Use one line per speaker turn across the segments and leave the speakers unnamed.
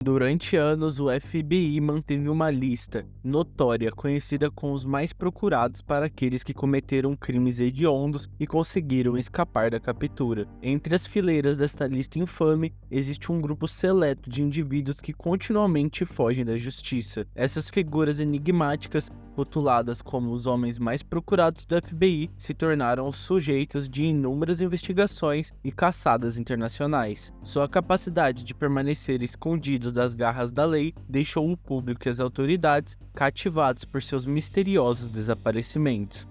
Durante anos, o FBI manteve uma lista notória conhecida como os mais procurados para aqueles que cometeram crimes hediondos e conseguiram escapar da captura. Entre as fileiras desta lista infame, existe um grupo seleto de indivíduos que continuamente fogem da justiça. Essas figuras enigmáticas, rotuladas como os homens mais procurados do FBI, se tornaram os sujeitos de inúmeras investigações e caçadas internacionais. Sua capacidade de permanecer escondidos das garras da lei deixou o público e as autoridades cativados por seus misteriosos desaparecimentos.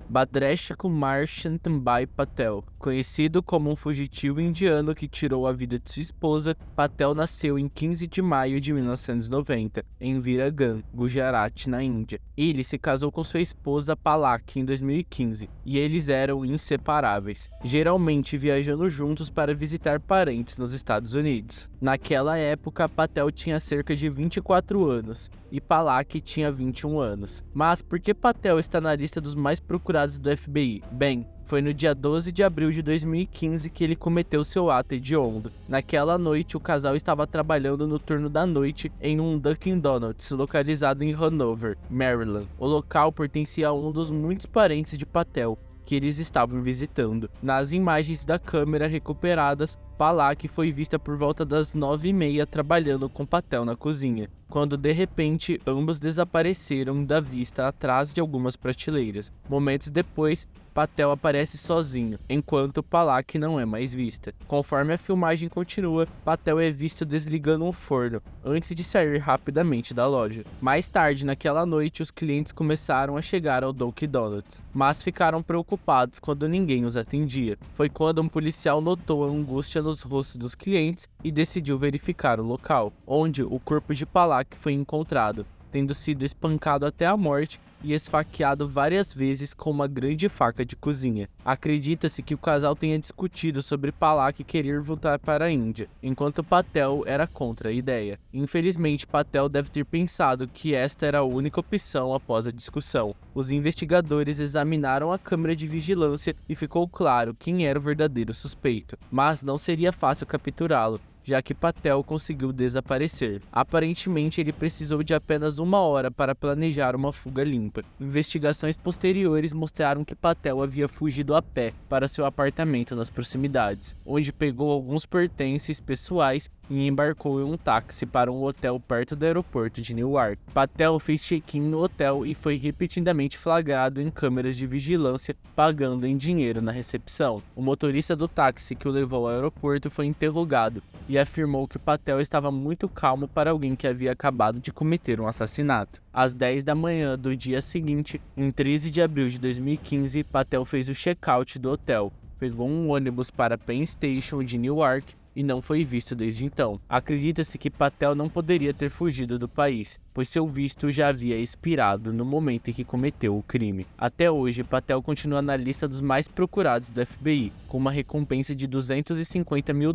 Bhadresh Kumar Shantambai Patel. Conhecido como um fugitivo indiano que tirou a vida de sua esposa, Patel nasceu em 15 de maio de 1990, em Viragan, Gujarat, na Índia. Ele se casou com sua esposa Palak em 2015, e eles eram inseparáveis, geralmente viajando juntos para visitar parentes nos Estados Unidos. Naquela época, Patel tinha cerca de 24 anos, e Palak tinha 21 anos. Mas por que Patel está na lista dos mais procurados do FBI? Bem, foi no dia 12 de abril de 2015 que ele cometeu seu ato hediondo. Naquela noite, o casal estava trabalhando no turno da noite em um Dunkin' Donuts, localizado em Hanover, Maryland. O local pertencia a um dos muitos parentes de Patel que eles estavam visitando. Nas imagens da câmera recuperadas, Palak foi vista por volta das 9h30 trabalhando com Patel na cozinha, quando de repente ambos desapareceram da vista atrás de algumas prateleiras. Momentos depois, Patel aparece sozinho, enquanto Palak não é mais vista. Conforme a filmagem continua, Patel é visto desligando um forno, antes de sair rapidamente da loja. Mais tarde naquela noite, os clientes começaram a chegar ao Dunkin' Donuts, mas ficaram preocupados quando ninguém os atendia. Foi quando um policial notou a angústia nos rostos dos clientes e decidiu verificar o local, onde o corpo de Palak foi encontrado, tendo sido espancado até a morte e esfaqueado várias vezes com uma grande faca de cozinha. Acredita-se que o casal tenha discutido sobre Palak querer voltar para a Índia, enquanto Patel era contra a ideia. Infelizmente, Patel deve ter pensado que esta era a única opção após a discussão. Os investigadores examinaram a câmera de vigilância e ficou claro quem era o verdadeiro suspeito, mas não seria fácil capturá-lo, já que Patel conseguiu desaparecer. Aparentemente, ele precisou de apenas 1 hora para planejar uma fuga limpa. Investigações posteriores mostraram que Patel havia fugido a pé para seu apartamento nas proximidades, onde pegou alguns pertences pessoais e embarcou em um táxi para um hotel perto do aeroporto de Newark. Patel fez check-in no hotel e foi repetidamente flagrado em câmeras de vigilância pagando em dinheiro na recepção. O motorista do táxi que o levou ao aeroporto foi interrogado e afirmou que Patel estava muito calmo para alguém que havia acabado de cometer um assassinato. Às 10 da manhã do dia seguinte, em 13 de abril de 2015, Patel fez o check-out do hotel, pegou um ônibus para Penn Station de Newark e não foi visto desde então. Acredita-se que Patel não poderia ter fugido do país, pois seu visto já havia expirado no momento em que cometeu o crime. Até hoje, Patel continua na lista dos mais procurados do FBI, com uma recompensa de $250 mil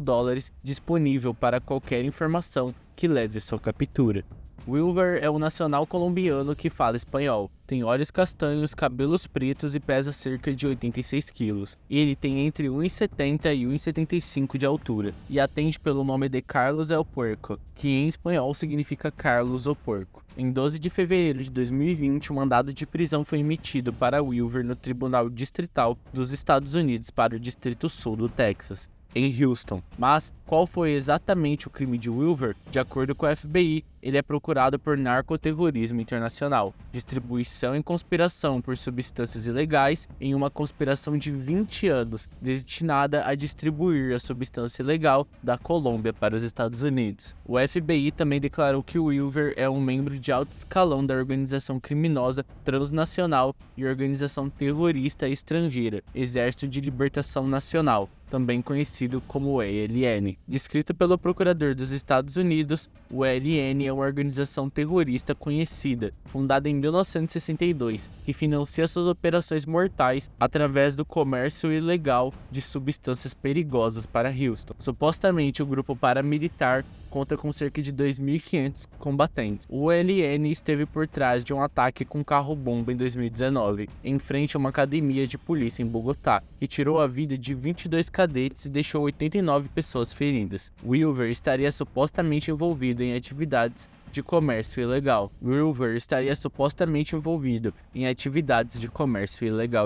disponível para qualquer informação que leve à sua captura. Wilver é um nacional colombiano que fala espanhol, tem olhos castanhos, cabelos pretos e pesa cerca de 86 quilos. Ele tem entre 1,70 e 1,75 de altura e atende pelo nome de Carlos el Puerco, que em espanhol significa Carlos o Porco. Em 12 de fevereiro de 2020, um mandado de prisão foi emitido para Wilver no Tribunal Distrital dos Estados Unidos para o Distrito Sul do Texas, em Houston. Mas qual foi exatamente o crime de Wilver? De acordo com o FBI, ele é procurado por narcoterrorismo internacional, distribuição e conspiração por substâncias ilegais em uma conspiração de 20 anos destinada a distribuir a substância ilegal da Colômbia para os Estados Unidos. O FBI também declarou que Wilver é um membro de alto escalão da organização criminosa transnacional e organização terrorista estrangeira, Exército de Libertação Nacional, também conhecido como ELN. Descrito pelo procurador dos Estados Unidos, o ELN é uma organização terrorista conhecida, fundada em 1962, que financia suas operações mortais através do comércio ilegal de substâncias perigosas para Houston. Supostamente, o grupo paramilitar conta com cerca de 2.500 combatentes. O ELN esteve por trás de um ataque com carro-bomba em 2019, em frente a uma academia de polícia em Bogotá, que tirou a vida de 22 cadetes e deixou 89 pessoas feridas. Wilver estaria supostamente envolvido em atividades de comércio ilegal.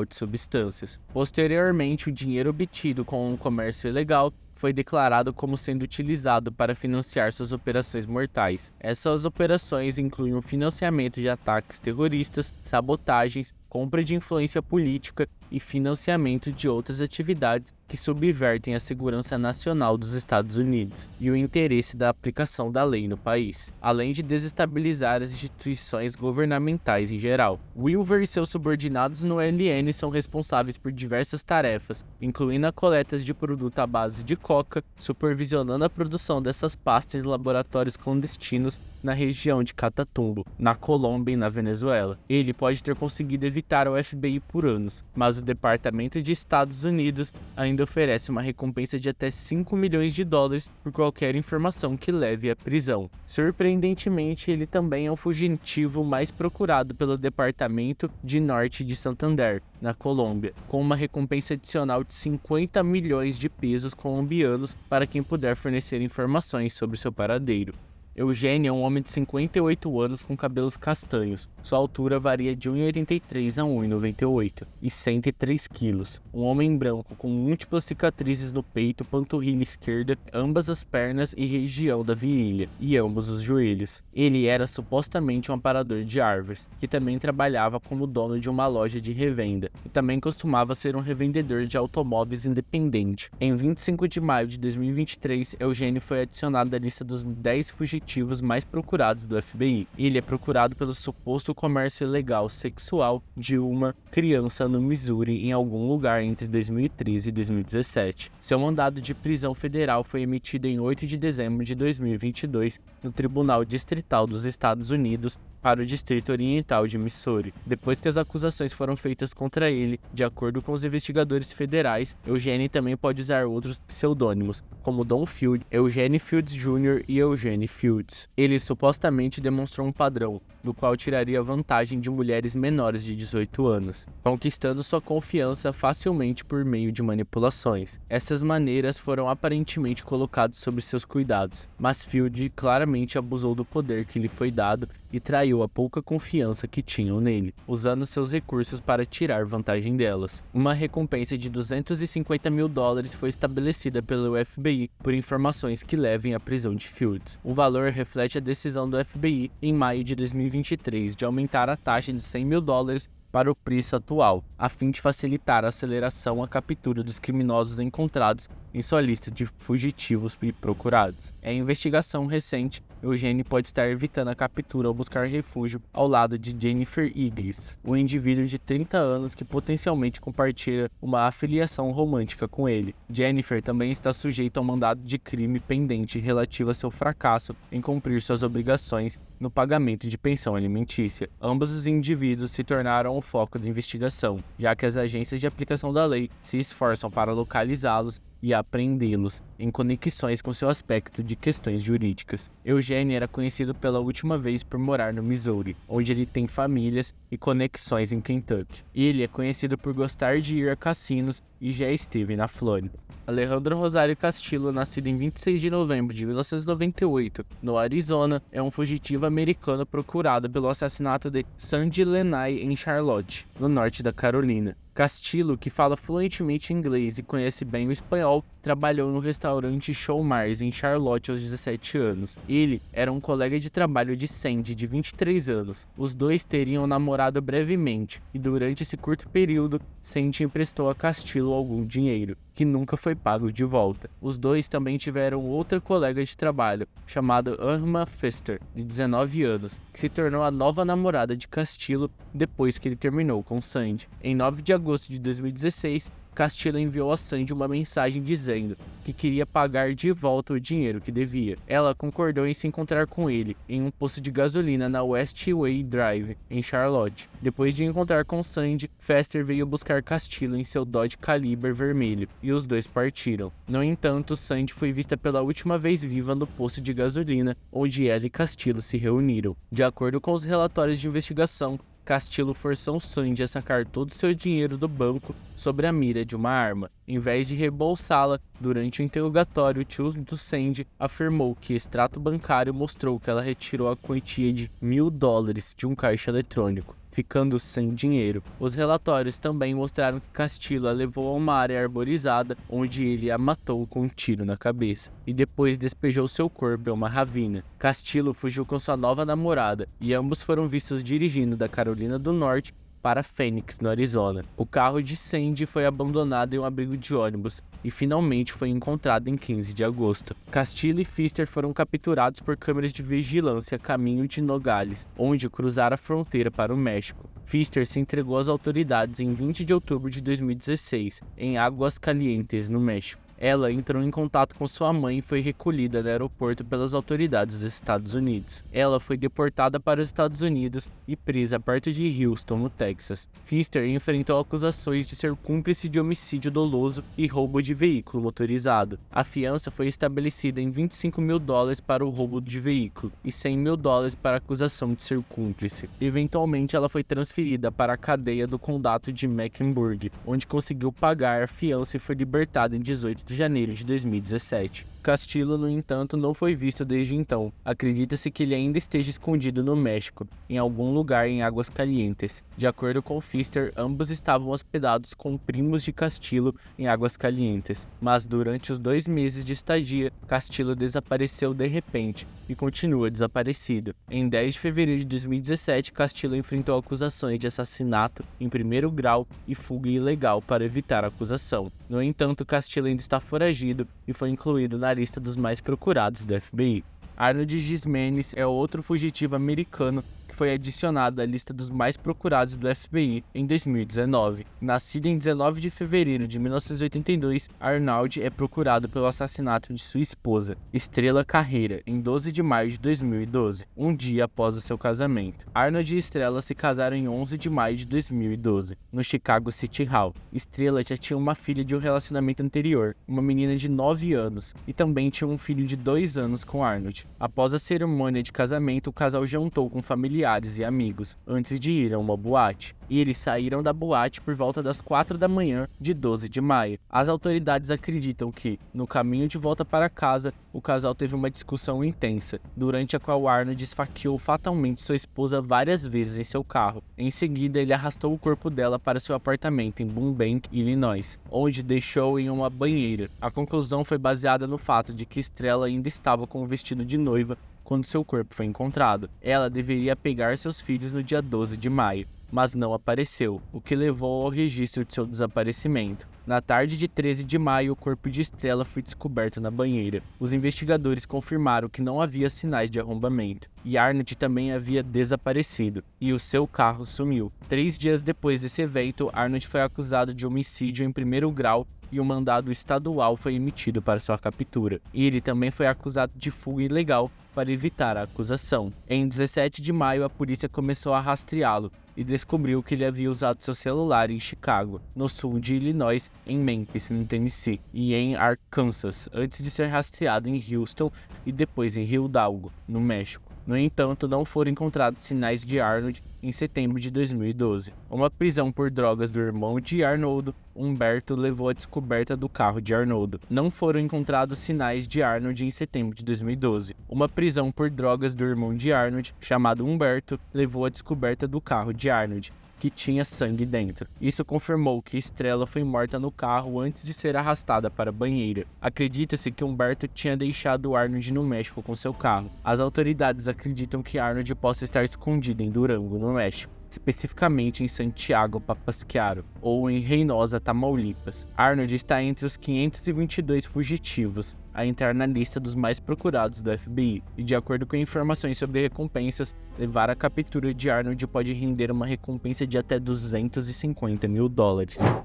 De substâncias. Posteriormente, o dinheiro obtido com o comércio ilegal foi declarado como sendo utilizado para financiar suas operações mortais. Essas operações incluem o financiamento de ataques terroristas, sabotagens, compra de influência política e financiamento de outras atividades que subvertem a segurança nacional dos Estados Unidos e o interesse da aplicação da lei no país, além de desestabilizar as instituições governamentais em geral. Wilver e seus subordinados no ELN são responsáveis por diversas tarefas, incluindo a coleta de produto à base de coca, supervisionando a produção dessas pastas em laboratórios clandestinos na região de Catatumbo, na Colômbia e na Venezuela. Ele pode ter conseguido evitar o FBI por anos, mas o Departamento de Estados Unidos ainda oferece uma recompensa de até 5 milhões de dólares por qualquer informação que leve à prisão. Surpreendentemente, ele também é o fugitivo mais procurado pelo Departamento de Norte de Santander, na Colômbia, com uma recompensa adicional de 50 milhões de pesos colombianos para quem puder fornecer informações sobre seu paradeiro. Eugênio é um homem de 58 anos com cabelos castanhos. Sua altura varia de 1,83 a 1,98 e 103 quilos. Um homem branco com múltiplas cicatrizes no peito, panturrilha esquerda, ambas as pernas e região da virilha, e ambos os joelhos. Ele era supostamente um aparador de árvores, que também trabalhava como dono de uma loja de revenda, e também costumava ser um revendedor de automóveis independente. Em 25 de maio de 2023, Eugênio foi adicionado à lista dos 10 fugitivos mais procurados do FBI. Ele é procurado pelo suposto comércio ilegal sexual de uma criança no Missouri em algum lugar entre 2013 e 2017. Seu mandado de prisão federal foi emitido em 8 de dezembro de 2022 no Tribunal Distrital dos Estados Unidos para o Distrito Oriental de Missouri. Depois que as acusações foram feitas contra ele, de acordo com os investigadores federais, Eugênio também pode usar outros pseudônimos, como Don Field, Eugene Fields Jr. e Eugene Fields. Ele supostamente demonstrou um padrão, do qual tiraria vantagem de mulheres menores de 18 anos, conquistando sua confiança facilmente por meio de manipulações. Essas maneiras foram aparentemente colocadas sob seus cuidados, mas Field claramente abusou do poder que lhe foi dado e traiu a pouca confiança que tinham nele, usando seus recursos para tirar vantagem delas. Uma recompensa de 250 mil dólares foi estabelecida pelo FBI por informações que levem à prisão de Fields. O valor reflete a decisão do FBI em maio de 2023 de aumentar a taxa de 100 mil dólares para o preço atual, a fim de facilitar a aceleração à captura dos criminosos encontrados em sua lista de fugitivos e procurados. Em investigação recente, Eugênio pode estar evitando a captura ou buscar refúgio ao lado de Jennifer Igles, um indivíduo de 30 anos que potencialmente compartilha uma afiliação romântica com ele. Jennifer também está sujeita a um mandado de crime pendente relativo a seu fracasso em cumprir suas obrigações no pagamento de pensão alimentícia. Ambos os indivíduos se tornaram o foco da investigação, já que as agências de aplicação da lei se esforçam para localizá-los e apreendê-los em conexões com seu aspecto de questões jurídicas. Eugênio era conhecido pela última vez por morar no Missouri, onde ele tem famílias e conexões em Kentucky. Ele é conhecido por gostar de ir a cassinos e já esteve na Flórida. Alejandro Rosário Castillo, nascido em 26 de novembro de 1998, no Arizona, é um fugitivo americano procurado pelo assassinato de Sandy Lenay em Charlotte, no norte da Carolina. Castillo, que fala fluentemente inglês e conhece bem o espanhol, trabalhou no restaurante Show Mars em Charlotte aos 17 anos. Ele era um colega de trabalho de Sandy, de 23 anos. Os dois teriam namorado brevemente, e durante esse curto período, Sandy emprestou a Castillo algum dinheiro, que nunca foi pago de volta. Os dois também tiveram outra colega de trabalho, chamada Irma Fester, de 19 anos, que se tornou a nova namorada de Castillo depois que ele terminou com Sandy. Em 9 de agosto de 2016, Castillo enviou a Sandy uma mensagem dizendo que queria pagar de volta o dinheiro que devia. Ela concordou em se encontrar com ele em um posto de gasolina na Westway Drive, em Charlotte. Depois de encontrar com Sandy, Fester veio buscar Castillo em seu Dodge Caliber vermelho e os dois partiram. No entanto, Sandy foi vista pela última vez viva no posto de gasolina, onde ela e Castillo se reuniram. De acordo com os relatórios de investigação, Castillo forçou Sandy a sacar todo o seu dinheiro do banco sob a mira de uma arma. Em vez de reembolsá-la, durante o interrogatório, o tio do Sandy afirmou que o extrato bancário mostrou que ela retirou a quantia de $1.000 de um caixa eletrônico, ficando sem dinheiro. Os relatórios também mostraram que Castillo a levou a uma área arborizada, onde ele a matou com um tiro na cabeça, e depois despejou seu corpo em uma ravina. Castillo fugiu com sua nova namorada, e ambos foram vistos dirigindo da Carolina do Norte para Phoenix, no Arizona. O carro de Sandy foi abandonado em um abrigo de ônibus e finalmente foi encontrado em 15 de agosto. Castillo e Pfister foram capturados por câmeras de vigilância a caminho de Nogales, onde cruzaram a fronteira para o México. Pfister se entregou às autoridades em 20 de outubro de 2016, em Águas Calientes, no México. Ela entrou em contato com sua mãe e foi recolhida no aeroporto pelas autoridades dos Estados Unidos. Ela foi deportada para os Estados Unidos e presa perto de Houston, no Texas. Pfister enfrentou acusações de ser cúmplice de homicídio doloso e roubo de veículo motorizado. A fiança foi estabelecida em $25 mil para o roubo de veículo e $100 mil para a acusação de ser cúmplice. Eventualmente, ela foi transferida para a cadeia do condado de Mecklenburg, onde conseguiu pagar a fiança e foi libertada em 18 de janeiro de 2017. Castillo, no entanto, não foi visto desde então. Acredita-se que ele ainda esteja escondido no México, em algum lugar em Águas Calientes. De acordo com Pfister, ambos estavam hospedados com primos de Castillo em Águas Calientes, mas durante os 2 meses de estadia, Castillo desapareceu de repente e continua desaparecido. Em 10 de fevereiro de 2017, Castillo enfrentou acusações de assassinato em primeiro grau e fuga ilegal para evitar a acusação. No entanto, Castillo ainda está foragido e foi incluído na lista dos mais procurados do FBI. Arnold Gismenes é outro fugitivo americano que foi adicionado à lista dos mais procurados do FBI em 2019. Nascido em 19 de fevereiro de 1982, Arnold é procurado pelo assassinato de sua esposa, Estrela Carreira, em 12 de maio de 2012, um dia após o seu casamento. Arnold e Estrela se casaram em 11 de maio de 2012, no Chicago City Hall. Estrela já tinha uma filha de um relacionamento anterior, uma menina de 9 anos, e também tinha um filho de 2 anos com Arnold. Após a cerimônia de casamento, o casal jantou com familiares e amigos, antes de ir a uma boate. E eles saíram da boate por volta das 4 da manhã de 12 de maio. As autoridades acreditam que, no caminho de volta para casa, o casal teve uma discussão intensa, durante a qual Arnold esfaqueou fatalmente sua esposa várias vezes em seu carro. Em seguida, ele arrastou o corpo dela para seu apartamento em Burbank, Illinois, onde deixou em uma banheira. A conclusão foi baseada no fato de que Estrela ainda estava com o vestido de noiva quando seu corpo foi encontrado. Ela deveria pegar seus filhos no dia 12 de maio, mas não apareceu, o que levou ao registro de seu desaparecimento. Na tarde de 13 de maio, o corpo de Estrela foi descoberto na banheira. Os investigadores confirmaram que não havia sinais de arrombamento, e Arnold também havia desaparecido, e o seu carro sumiu. 3 dias depois desse evento, Arnold foi acusado de homicídio em primeiro grau e um mandado estadual foi emitido para sua captura. E ele também foi acusado de fuga ilegal para evitar a acusação. Em 17 de maio, a polícia começou a rastreá-lo e descobriu que ele havia usado seu celular em Chicago, no sul de Illinois, em Memphis, no Tennessee, e em Arkansas, antes de ser rastreado em Houston e depois em Hidalgo, no México. No entanto, não foram encontrados sinais de Arnold em setembro de 2012. Uma prisão por drogas do irmão de Arnoldo, Humberto, levou à descoberta do carro de Arnoldo. Não foram encontrados sinais de Arnold em setembro de 2012. Uma prisão por drogas do irmão de Arnold, chamado Humberto, levou à descoberta do carro de Arnold, que tinha sangue dentro. Isso confirmou que Estrela foi morta no carro antes de ser arrastada para a banheira. Acredita-se que Humberto tinha deixado Arnold no México com seu carro. As autoridades acreditam que Arnold possa estar escondido em Durango, no México. especificamente em Santiago Papasquiaro ou em Reynosa, Tamaulipas. Arnold está entre os 522 fugitivos a entrar na lista dos mais procurados do FBI, e de acordo com informações sobre recompensas, levar a captura de Arnold pode render uma recompensa de até $250 mil.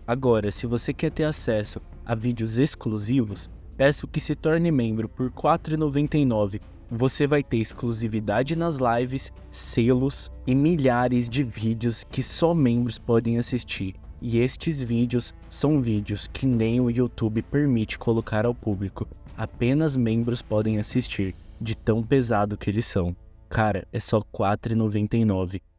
Agora, se você quer ter acesso a vídeos exclusivos, peço que se torne membro por R$ 4,99. Você vai ter exclusividade nas lives, selos e milhares de vídeos que só membros podem assistir. E estes vídeos são vídeos que nem o YouTube permite colocar ao público. Apenas membros podem assistir, de tão pesado que eles são. Cara, é só R$ 4,99.